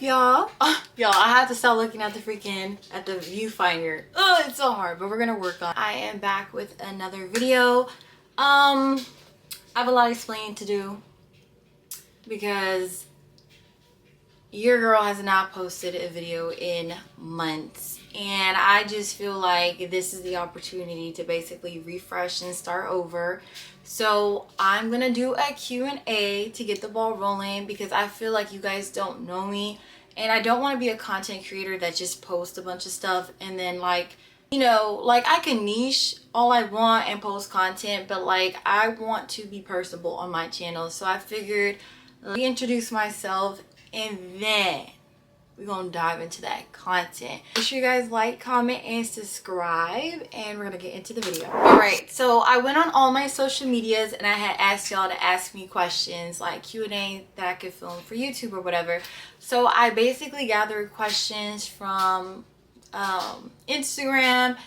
y'all? Y'all, I have to stop looking at the viewfinder. Oh, it's so hard, but we're gonna work on it. I am back with another video. I have a lot of explaining to do because your girl has not posted a video in months, and I just feel like this is the opportunity to basically refresh and start over. So I'm gonna do a Q&A to get the ball rolling because I feel like you guys don't know me, and I don't want to be a content creator that just posts a bunch of stuff and then, like, you know, like, I can niche all I want and post content, but like, I want to be personable on my channel. So I figured, let me introduce myself and then we're gonna dive into that content. Make sure you guys like, comment, and subscribe, and we're gonna get into the video. All right, so I went on all my social medias and I had asked y'all to ask me questions, like Q&A that I could film for YouTube or whatever. So I basically gathered questions from Instagram,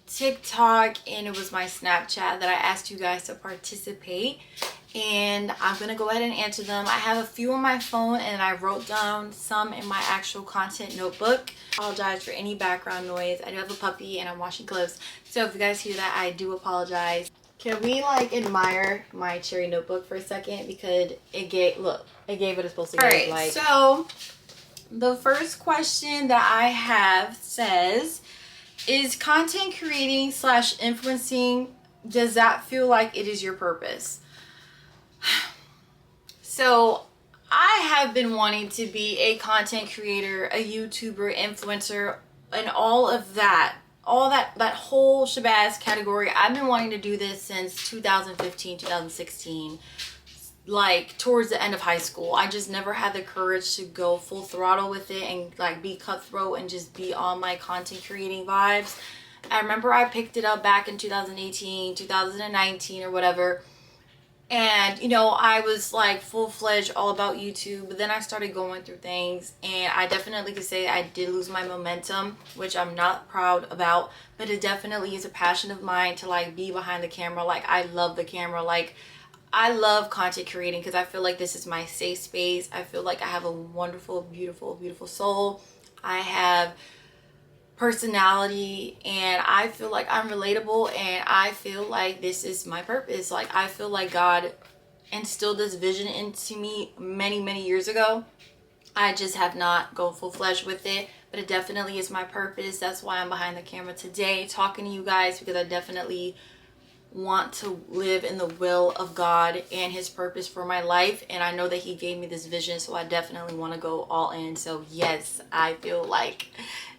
TikTok, and it was my Snapchat that I asked you guys to participate, and I'm gonna go ahead and answer them. I have a few on my phone and I wrote down some in my actual content notebook. I apologize for any background noise. I do have a puppy and I'm washing clothes, so if you guys hear that, I do apologize. Can we like admire my cherry notebook for a second, because it gave what it's supposed to give. All right, so the first question that I have says, is content creating / influencing, does that feel like it is your purpose? So I have been wanting to be a content creator, a YouTuber, influencer, and all that whole shabazz category. I've been wanting to do this since 2015, 2016. Like towards the end of high school. I just never had the courage to go full throttle with it and like be cutthroat and just be on my content creating vibes. I remember I picked it up back in 2018, 2019 or whatever, and you know, I was like full-fledged all about YouTube, but then I started going through things, and I definitely could say I did lose my momentum, which I'm not proud about, but it definitely is a passion of mine to like be behind the camera. Like, I love the camera. Like, I love content creating because I feel like this is my safe space. I feel like I have a wonderful, beautiful, beautiful soul. I have personality, and I feel like I'm relatable, and I feel like this is my purpose. Like, I feel like God instilled this vision into me many, many years ago. I just have not gone full-fledged with it, but it definitely is my purpose. That's why I'm behind the camera today talking to you guys, because I definitely want to live in the will of God and his purpose for my life, and I know that he gave me this vision, so I definitely want to go all in. So yes, I feel like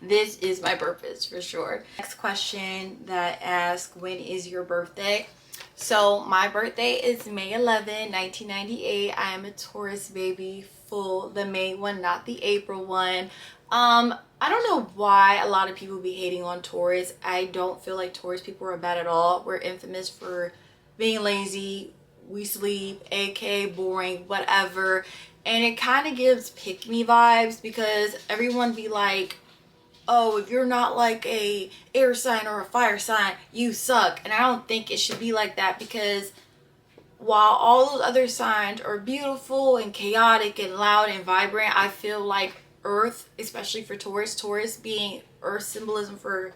this is my purpose for sure. Next question that asks, when is your birthday? So my birthday is May 11, 1998. I am a Taurus baby, the May one, not the April one. I don't know why a lot of people be hating on Taurus. I don't feel like Taurus people are bad at all. We're infamous for being lazy. We sleep, aka boring, whatever. And it kind of gives pick me vibes, because everyone be like, oh, if you're not like a air sign or a fire sign, you suck. And I don't think it should be like that, because while all those other signs are beautiful and chaotic and loud and vibrant, I feel like Earth, especially for Taurus being Earth symbolism for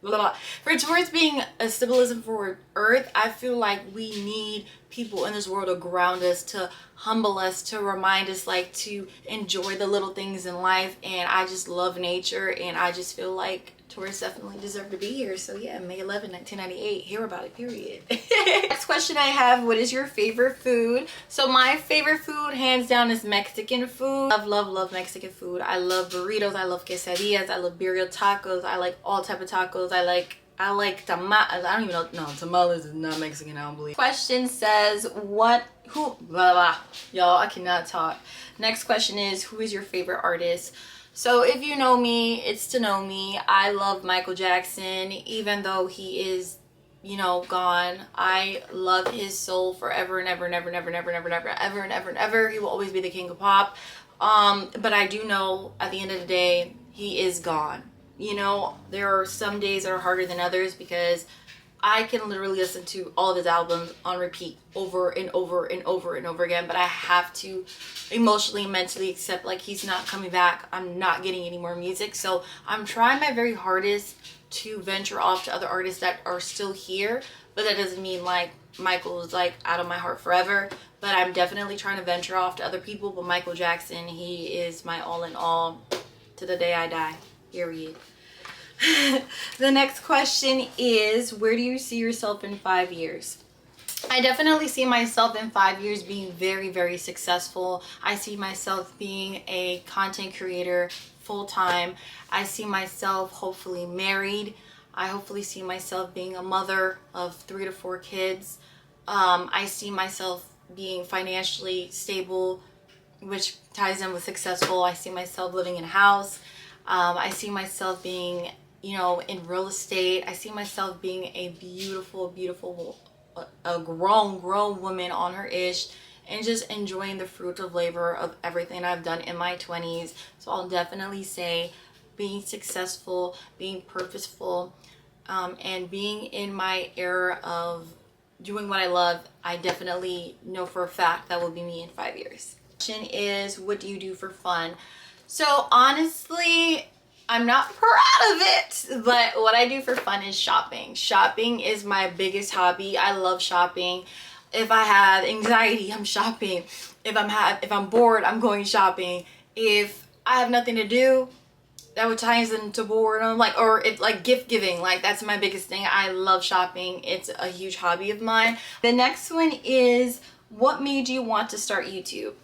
Taurus being a symbolism for Earth, I feel like we need people in this world to ground us, to humble us, to remind us like to enjoy the little things in life. And I just love nature, and I just feel like Taurus definitely deserve to be here. So yeah, May 11, 1998, hear about it, period. Next question I have, what is your favorite food? So my favorite food, hands down, is Mexican food. Love Mexican food. I love burritos, I love quesadillas, I love birria tacos, I like all type of tacos. I like tamales. I don't even know. No, tamales is not Mexican, I don't believe. Question says, blah, blah. Y'all, I cannot talk. Next question is, who is your favorite artist? So if you know me, it's to know me. I love Michael Jackson, even though he is, you know, gone. I love his soul forever and ever and ever and ever and ever and ever and ever ever and ever and ever. He will always be the king of pop. But I do know at the end of the day, he is gone. You know, there are some days that are harder than others, because I can literally listen to all of his albums on repeat over and over and over and over again, but I have to emotionally and mentally accept like he's not coming back. I'm not getting any more music. So I'm trying my very hardest to venture off to other artists that are still here, but that doesn't mean like Michael is like out of my heart forever. But I'm definitely trying to venture off to other people. But Michael Jackson, he is my all in all to the day I die, period. The next question is, where do you see yourself in 5 years? I definitely see myself in 5 years being very, very successful. I see myself being a content creator full-time. I see myself hopefully married. I hopefully see myself being a mother of 3 to 4 kids. I see myself being financially stable, which ties in with successful. I see myself living in a house. I see myself being, you know, in real estate. I see myself being a beautiful, a grown woman on her ish, and just enjoying the fruit of labor of everything I've done in my 20s. So I'll definitely say being successful, being purposeful, and being in my era of doing what I love. I definitely know for a fact that will be me in 5 years. Question is, what do you do for fun? So honestly, I'm not proud of it, but what I do for fun is shopping. Shopping is my biggest hobby. I love shopping. If I have anxiety, I'm shopping. If I'm bored, I'm going shopping. If I have nothing to do, that would tie into boredom, like, or if like gift giving, like that's my biggest thing. I love shopping. It's a huge hobby of mine. The next one is, what made you want to start YouTube?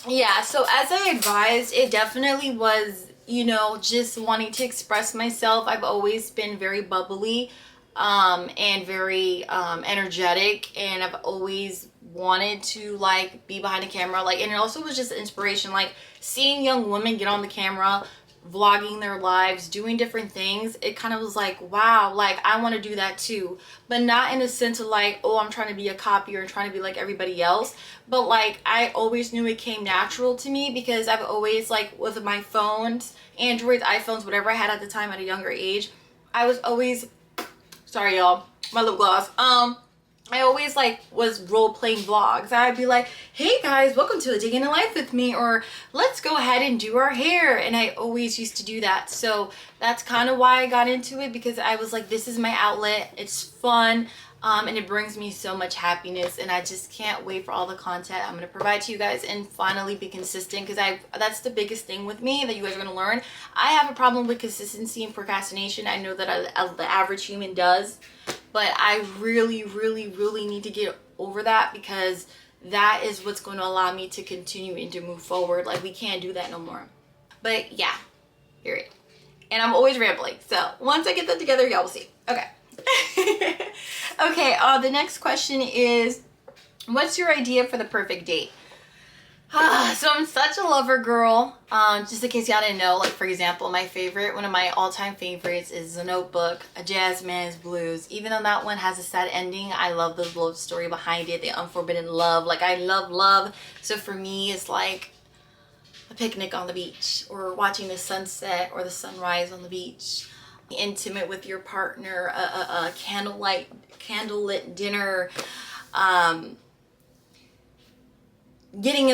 Yeah, so as I advised, it definitely was, you know, just wanting to express myself. I've always been very bubbly and very energetic, and I've always wanted to like be behind the camera, like, and it also was just inspiration, like seeing young women get on the camera, vlogging their lives, doing different things. It kind of was like, wow, like I want to do that too, but not in a sense of like, oh, I'm trying to be a copy or trying to be like everybody else, but like I always knew it came natural to me because I've always, like, with my phones, Androids, iPhones, whatever I had at the time at a younger age, I was always, sorry y'all, my lip gloss, I always like was role-playing vlogs. I'd be like, hey guys, welcome to a day in the life with me, or let's go ahead and do our hair. And I always used to do that. So that's kind of why I got into it, because I was like, this is my outlet. It's fun. And it brings me so much happiness, and I just can't wait for all the content I'm going to provide to you guys and finally be consistent, because that's the biggest thing with me that you guys are going to learn. I have a problem with consistency and procrastination. I know that the average human does, but I really need to get over that, because that is what's going to allow me to continue and to move forward. Like, we can't do that no more. But yeah, period. And I'm always rambling, so once I get that together, y'all will see. Okay. Okay, the next question is, what's your idea for the perfect date? So I'm such a lover girl. Just in case y'all didn't know, like, for example, one of my all-time favorites is The Notebook, A Jazzman's Blues. Even though that one has a sad ending, I love the love story behind it, the unforbidden love. Like, I love love. So for me, it's like a picnic on the beach, or watching the sunset or the sunrise on the beach. Intimate with your partner, a candlelit dinner, getting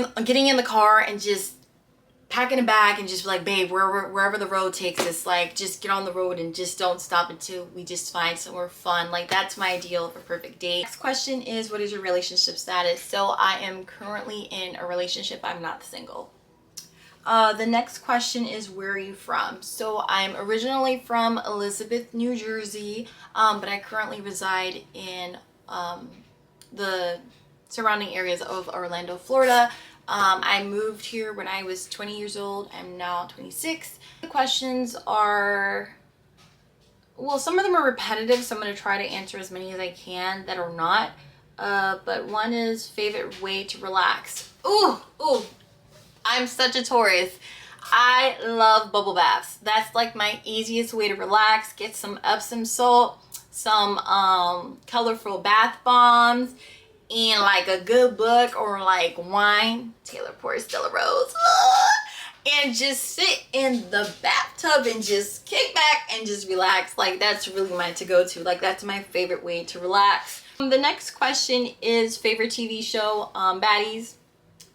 in the car and just packing a bag and just be like, babe, wherever the road takes us, like, just get on the road and just don't stop until we just find somewhere fun. Like, that's my ideal of a perfect date. Next question is, what is your relationship status? So I am currently in a relationship. I'm not single. The next question is, where are you from? So I'm originally from Elizabeth, New Jersey, but I currently reside in the surrounding areas of Orlando, Florida. I moved here when I was 20 years old. I'm now 26. The questions are, well, some of them are repetitive, so I'm going to try to answer as many as I can that are not. But one is, favorite way to relax. Ooh. I'm such a Taurus. I love bubble baths. That's like my easiest way to relax. Get some Epsom salt, some colorful bath bombs, and like a good book or like wine. Taylor pours Stella Rose. And just sit in the bathtub bathtub and just kick back and just relax. Like, that's really my to-go-to. Like, that's my favorite way to relax. The next question is favorite TV show. Baddies.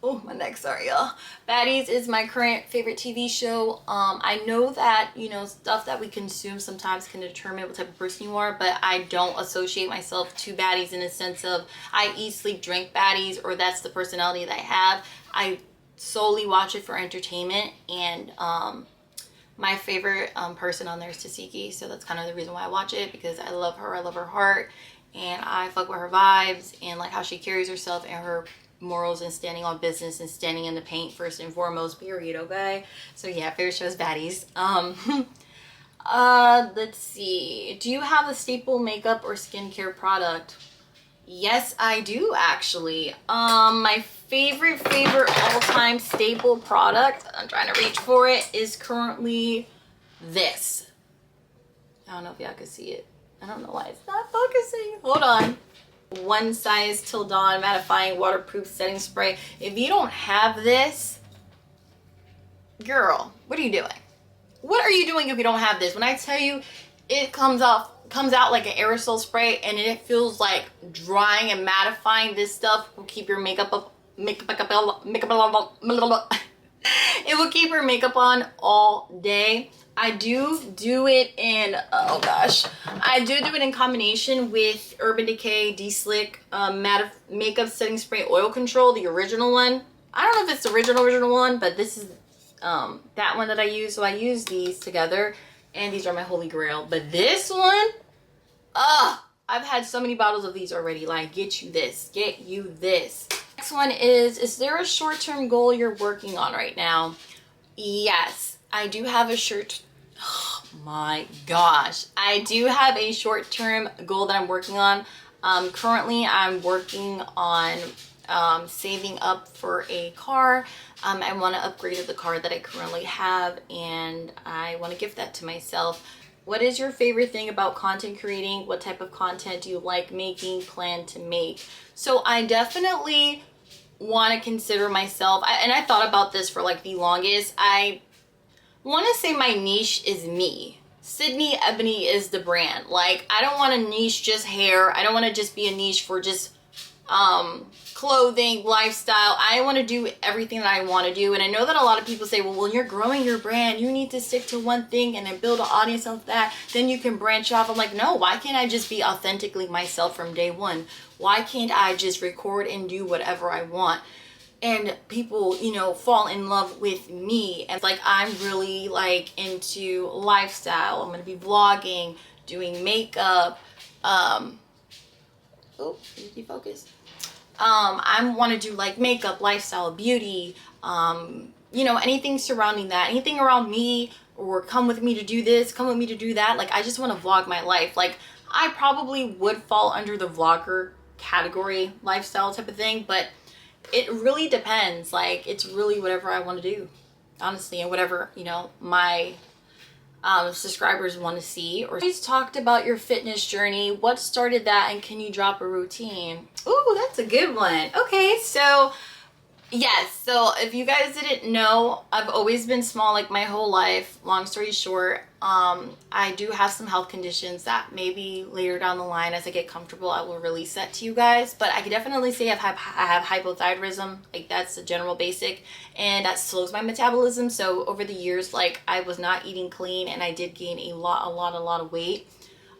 Oh, my neck, sorry y'all. Baddies is my current favorite TV show. I know that, you know, stuff that we consume sometimes can determine what type of person you are, but I don't associate myself to baddies in the sense of I eat, sleep, drink baddies, or that's the personality that I have. I solely watch it for entertainment, and my favorite person on there is Tasiki, so that's kind of the reason why I watch it, because I love her heart, and I fuck with her vibes and like how she carries herself and her morals and standing on business and standing in the paint first and foremost, period. Okay, so yeah, favorite show is Baddies. Let's see, do you have a staple makeup or skincare product? Yes, I do actually. My favorite all-time staple product, I'm trying to reach for it, is currently this. I don't know if y'all can see it. I don't know why it's not focusing. Hold on. One Size Till Dawn mattifying waterproof setting spray. If you don't have this, girl, what are you doing? What are you doing if you don't have this? When I tell you it comes out like an aerosol spray and it feels like drying and mattifying, this stuff will keep your makeup up, it will keep your makeup on all day. I do it in, oh gosh, I do it in combination with Urban Decay De-Slick matte makeup setting spray oil control, the original one. I don't know if it's the original one, but this is that one that I use. So I use these together, and these are my holy grail. But this one, I've had so many bottles of these already. Like, get you this. Next one is there a short-term goal you're working on right now? Yes, I do have a oh my gosh, I do have a short-term goal that I'm working on. Currently I'm working on saving up for a car. I want to upgrade the car that I currently have, and I want to gift that to myself. What is your favorite thing about content creating? What type of content do you like making, plan to make? So I definitely want to consider myself, and I thought about this for like the longest. I want to say my niche is me. Sydney Ebony is the brand. Like, I don't want to niche just hair. I don't want to just be a niche for just clothing, lifestyle. I want to do everything that I want to do. And I know that a lot of people say, well, when you're growing your brand, you need to stick to one thing and then build an audience of that. Then you can branch off. I'm like, no, why can't I just be authentically myself from day one? Why can't I just record and do whatever I want? And people, you know, fall in love with me. And like, I'm really like into lifestyle. I'm going to be vlogging, doing makeup. Oh, did you focus? I want to do like makeup, lifestyle, beauty, you know, anything surrounding that, anything around me, or come with me to do this, come with me to do that. Like, I just want to vlog my life. Like, I probably would fall under the vlogger category, lifestyle type of thing, but it really depends. Like, it's really whatever I want to do, honestly, and whatever, you know, my subscribers want to see. Or please talked about your fitness journey. What started that, and can you drop a routine? Ooh, that's a good one. Okay, so yes, so if you guys didn't know, I've always been small like my whole life. Long story short, I do have some health conditions that maybe later down the line as I get comfortable I will release that to you guys, but I can definitely say I have hypothyroidism. Like, that's the general basic, and that slows my metabolism. So over the years, like, I was not eating clean, and I did gain a lot of weight.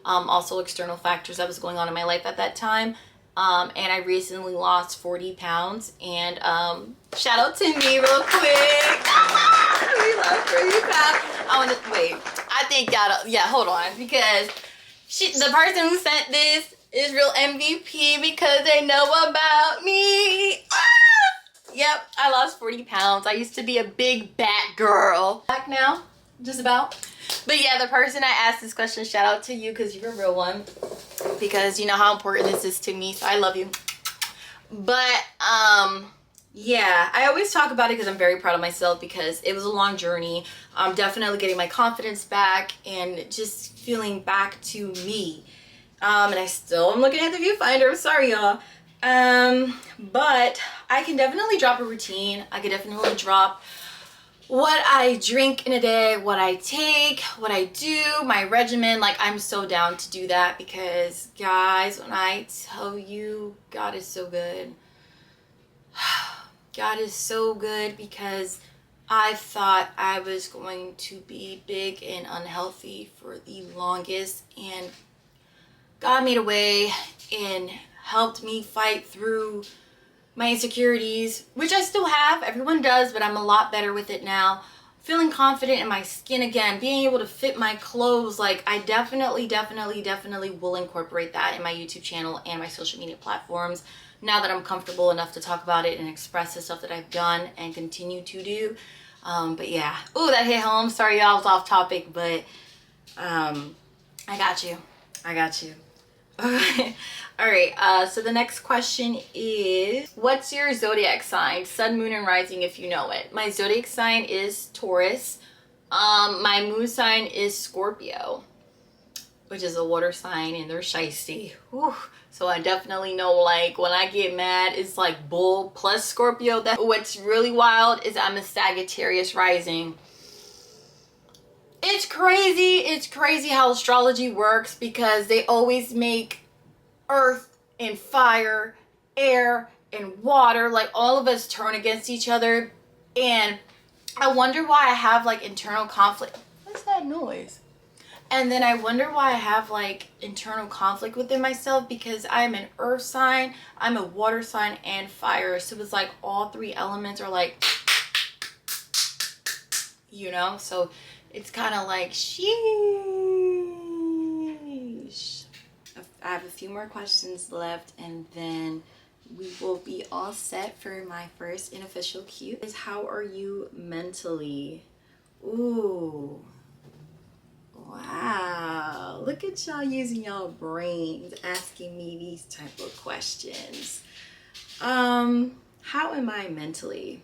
Also external factors that was going on in my life at that time. And I recently lost 40 pounds, and shout out to me real quick. We lost 40 pounds. I want to wait. I think y'all, yeah, hold on, because the person who sent this is real MVP because they know about me. Yep, I lost 40 pounds. I used to be a big bat girl. Back now, just about. But yeah, the person I asked this question, shout out to you because you're a real one. Because you know how important this is to me, so I love you. But yeah, I always talk about it because I'm very proud of myself, because it was a long journey. I'm definitely getting my confidence back and just feeling back to me. And I still am looking at the viewfinder. I'm sorry, y'all. But I can definitely drop a routine. I could definitely drop what I drink in a day, what I take, what I do, my regimen. Like, I'm so down to do that because, guys, when I tell you, God is so good. God is so good because I thought I was going to be big and unhealthy for the longest, and God made a way and helped me fight through my insecurities, which I still have. Everyone does, but I'm a lot better with it now. Feeling confident in my skin again, being able to fit my clothes. Like, I definitely will incorporate that in my YouTube channel and my social media platforms now that I'm comfortable enough to talk about it and express the stuff that I've done and continue to do. But yeah, oh, that hit home. Sorry, y'all, I was off topic, but I got you. All right, so the next question is, what's your zodiac sign? Sun, moon, and rising, if you know it. My zodiac sign is Taurus. My moon sign is Scorpio, which is a water sign, and they're shiesty. Whew. So I definitely know, like, when I get mad, it's like bull plus Scorpio. What's really wild is I'm a Sagittarius rising. It's crazy how astrology works, because they always make earth and fire, air and water, like all of us turn against each other. And I wonder why I have like internal conflict. What's that noise? And then I wonder why I have like internal conflict within myself, because I'm an earth sign, I'm a water sign, and fire. So it's like all three elements are like, you know, so it's kind of like, sheesh. I have a few more questions left, and then we will be all set for my first unofficial cue. Is how are you mentally? Ooh. Wow. Look at y'all using y'all brains asking me these type of questions. How am I mentally?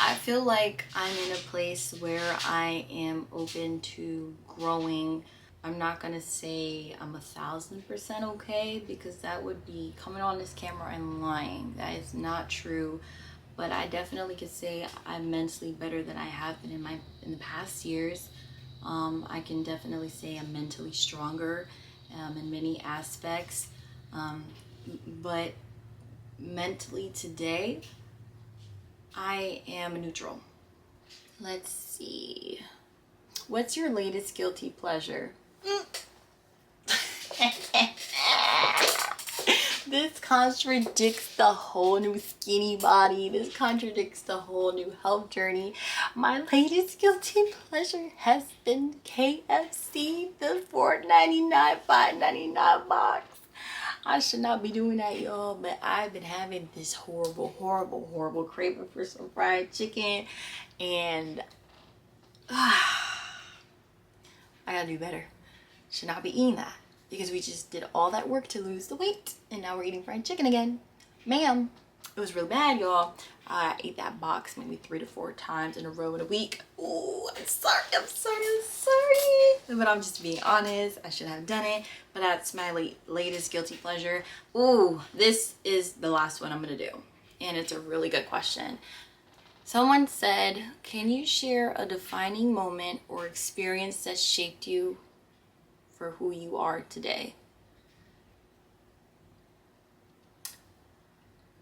I feel like I'm in a place where I am open to growing. I'm not gonna say I'm 1000% okay, because that would be coming on this camera and lying. That is not true. But I definitely could say I'm mentally better than I have been in the past years. I can definitely say I'm mentally stronger in many aspects. But mentally today, I am neutral. Let's see. What's your latest guilty pleasure? This contradicts the whole new skinny body. This contradicts the whole new health journey. My latest guilty pleasure has been KFC, the $4.99, $5.99 box. I should not be doing that, y'all, but I've been having this horrible craving for some fried chicken, and I gotta do better. Should not be eating that, because we just did all that work to lose the weight, and now we're eating fried chicken again. Ma'am, it was really bad, y'all. I ate that box maybe 3 to 4 times in a row in a week. Oh, I'm sorry. But I'm just being honest. I should have done it, but that's my latest guilty pleasure. Ooh, this is the last one I'm gonna do, and it's a really good question. Someone said, can you share a defining moment or experience that shaped you for who you are today?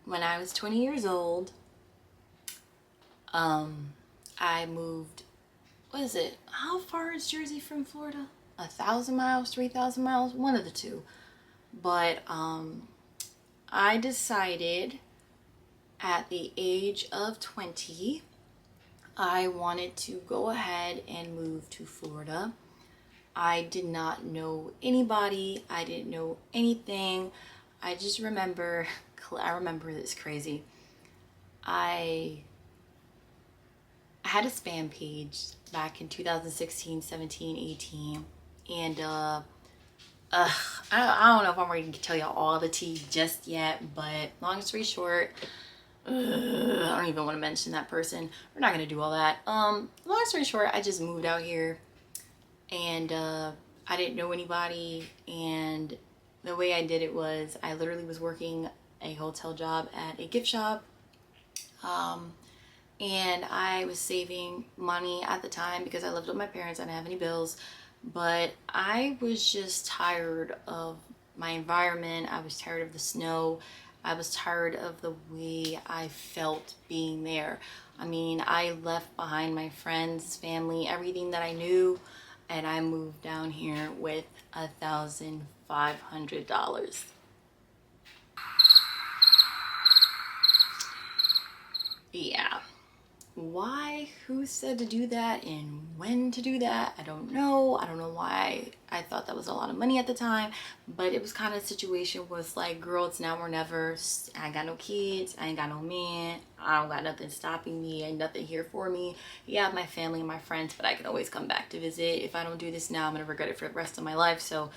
When I was 20 years old, I moved, what is it? How far is Jersey from Florida? 1,000 miles, 3,000 miles, one of the two. But I decided at the age of 20, I wanted to go ahead and move to Florida. I did not know anybody. I didn't know anything. I just remember, this crazy. I had a spam page back in 2016, 17, 18. And I don't know if I'm ready to tell y'all all the tea just yet, but long story short, I don't even want to mention that person. We're not going to do all that. Long story short, I just moved out here, and I didn't know anybody, and the way I did it was I literally was working a hotel job at a gift shop, and I was saving money at the time because I lived with my parents. I didn't have any bills, but I was just tired of my environment. I was tired of the snow. I was tired of the way I felt being there. I mean, I left behind my friends, family, everything that I knew, and I moved down here with $1,500. Yeah. Why? Who said to do that and when to do that? I don't know. I don't know why I thought that was a lot of money at the time, but it was kind of a situation was like, girl, it's now or never. I ain't got no kids. I ain't got no man. I don't got nothing stopping me. Ain't nothing here for me. Yeah, I have my family and my friends, but I can always come back to visit. If I don't do this now, I'm going to regret it for the rest of my life. So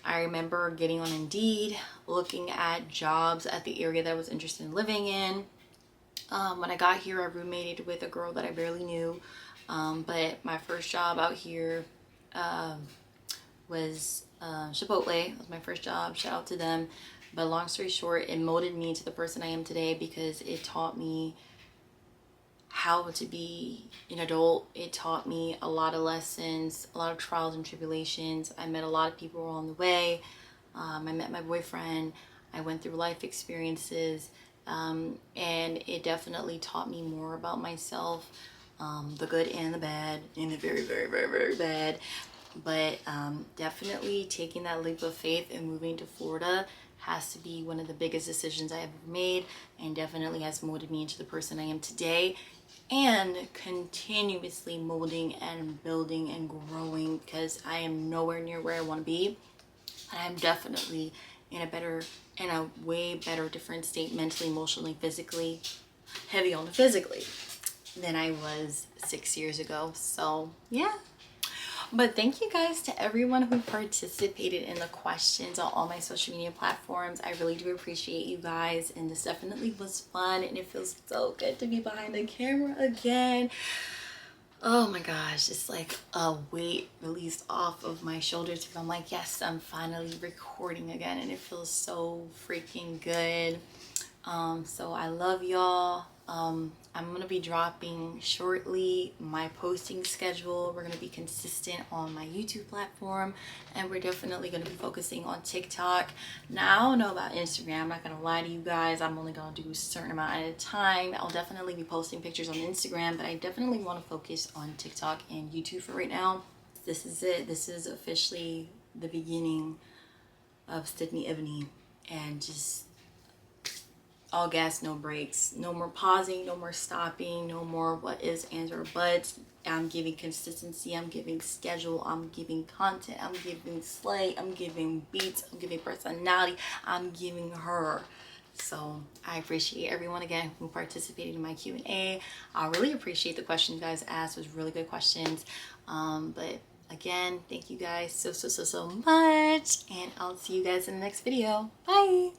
I remember getting on Indeed, looking at jobs at the area that I was interested in living in. When I got here, I roommated with a girl that I barely knew, but my first job out here was Chipotle. It was my first job. Shout out to them. But long story short, it molded me into the person I am today because it taught me how to be an adult. It taught me a lot of lessons, a lot of trials and tribulations. I met a lot of people along the way. I met my boyfriend. I went through life experiences. And it definitely taught me more about myself, the good and the bad, and the very, very, very, very bad. But definitely taking that leap of faith and moving to Florida has to be one of the biggest decisions I ever made, and definitely has molded me into the person I am today, and continuously molding and building and growing, because I am nowhere near where I want to be. I'm definitely in a way better different state mentally, emotionally, physically, heavy on the physically, than I was 6 years ago. So yeah. But thank you guys to everyone who participated in the questions on all my social media platforms. I really do appreciate you guys, and this definitely was fun, and it feels so good to be behind the camera again. Oh my gosh, it's like a weight released off of my shoulders, because I'm like, yes, I'm finally recording again, and it feels so freaking good. So I love y'all. I'm gonna be dropping shortly my posting schedule. We're gonna be consistent on my YouTube platform, and we're definitely gonna be focusing on TikTok. Now, I don't know about Instagram. I'm not gonna lie to you guys. I'm only gonna do a certain amount at a time. I'll definitely be posting pictures on Instagram, but I definitely want to focus on TikTok and YouTube for right now. This is it. This is officially the beginning of Sydney Ebony, and just all gas, no brakes. No more pausing, no more stopping, no more what is, ands, or buts. I'm giving consistency, I'm giving schedule, I'm giving content, I'm giving slay, I'm giving beats, I'm giving personality, I'm giving her. So I appreciate everyone again who participated in my Q&A. I really appreciate the questions you guys asked. It was really good questions. But again, thank you guys so much, and I'll see you guys in the next video. Bye.